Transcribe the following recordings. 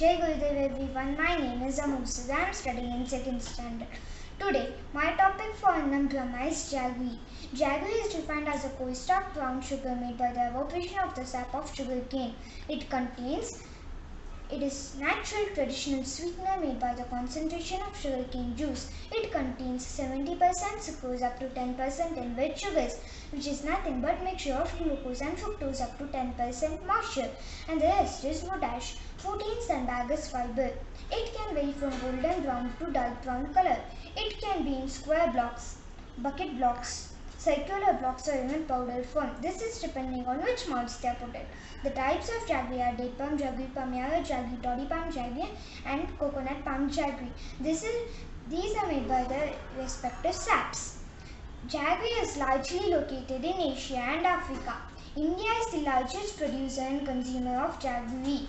Jai Gurudev everyone, my name is Amusa. I am studying in 2nd standard. Today, my topic for Annam Brahma is jaggery. Jaggery is defined as a coarse-dark brown sugar made by the evaporation of the sap of sugar cane. It is natural traditional sweetener made by the concentration of sugarcane juice. It contains 70% sucrose up to 10% in wet sugars, which is nothing but mixture of glucose and fructose up to 10% moisture, and the rest is potash, proteins and agar fiber. It can vary from golden brown to dark brown color. It can be in square blocks, bucket blocks, circular blocks or even powder form. This is depending on which molds they are put in. The types of jaggery are date palm jaggery, Pamyara jaggery, toddy palm jaggery and coconut palm jaggery. These are made by the respective saps. Jaggery is largely located in Asia and Africa. India is the largest producer and consumer of jaggery.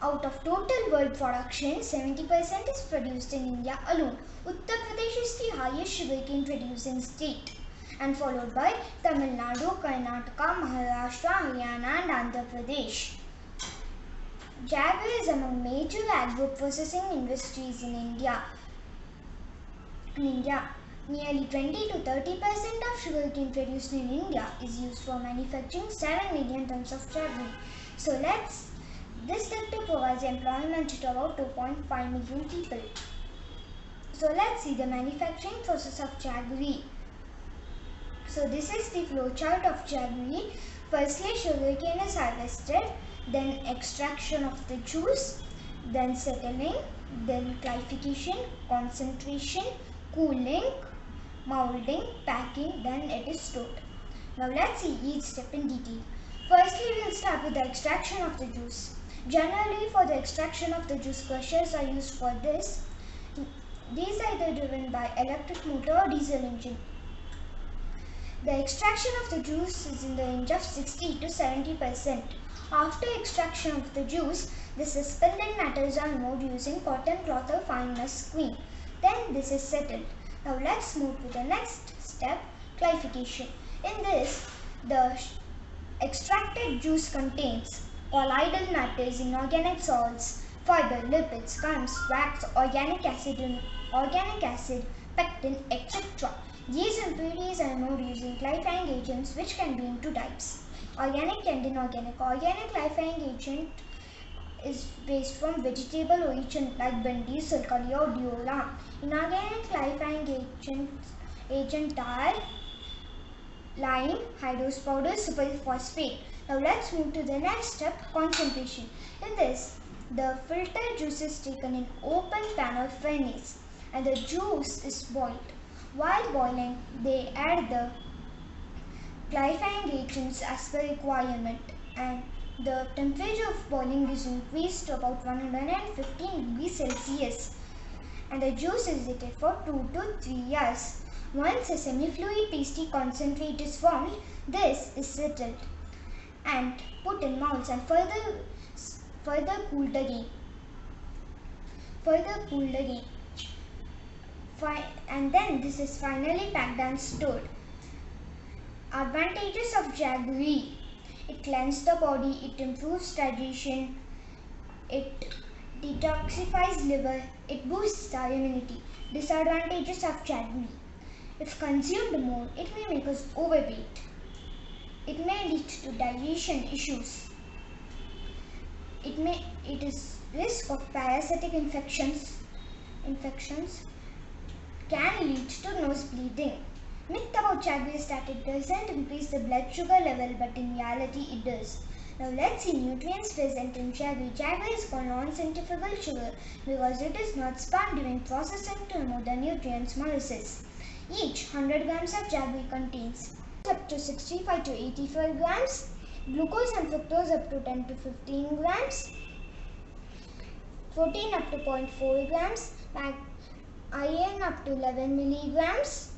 Out of total world production, 70% is produced in India alone. Uttar Pradesh is the highest sugarcane producing state and followed by Tamil Nadu, Karnataka, Maharashtra, Haryana and Andhra Pradesh. Jaggery is among major agro-processing industries in India. Nearly 20 to 30% of sugarcane produced in India is used for manufacturing 7 million tons of jaggery. This sector provides employment to about 2.5 million people. So let's see the manufacturing process of jaggery. So this is the flow chart of jaggery. Firstly, sugarcane is harvested, then extraction of the juice, then settling, then clarification, concentration, cooling, molding, packing, then it is stored. Now let's see each step in detail. Firstly, we will start with the extraction of the juice. Generally, for the extraction of the juice, crushers are used for this. These are either driven by electric motor or diesel engine. The extraction of the juice is in the range of 60 to 70%. After extraction of the juice, the suspended matters are moved using cotton cloth or fine mesh screen. Then this is settled. Now let's move to the next step, clarification. In this, the extracted juice contains colloidal matters, inorganic salts, fiber, lipids, gums, wax, organic acid, pectin, etc. These impurities are moved using clarifying agents which can be in two types, organic and inorganic. Organic clarifying agent is based from vegetable origin like bendi, sulcali or diola. Inorganic clarifying agent are lime, hydrous powder, superphosphate. Now let's move to the next step, concentration. In this, the filtered juice is taken in open pan or furnace and the juice is boiled. While boiling, they add the clarifying agents as per requirement and the temperature of boiling is increased to about 115 degrees Celsius and the juice is heated for 2 to 3 hours. Once a semi-fluid pasty concentrate is formed, this is settled and put in molds and further cooled again. And then this is finally packed and stored. Advantages of jaggery: it cleanses the body, it improves digestion, it detoxifies liver, it boosts our immunity. Disadvantages of jaggery: if consumed more, it may make us overweight. It may lead to digestion issues. It is risk of parasitic infections can lead to nose bleeding. Myth about jaggery is that it doesn't increase the blood sugar level, but in reality it does. Now let's see nutrients present in jaggery. Jaggery is called non-centrifugal sugar because it is not spun during processing to remove the nutrients molasses. Each 100 grams of jaggery contains up to 65 to 85 grams, glucose and fructose up to 10 to 15 grams, protein up to 0.4 grams, iron up to 11 milligrams,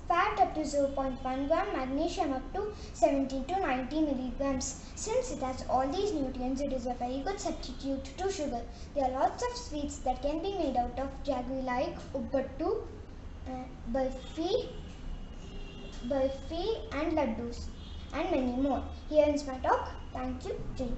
fat up to 0.1 gram, magnesium up to 70 to 90 milligrams. Since it has all these nutrients, it is a very good substitute to sugar. There are lots of sweets that can be made out of jaggery like ubbatu, barfi and laddus and many more. Here ends my talk. Thank you. Jai.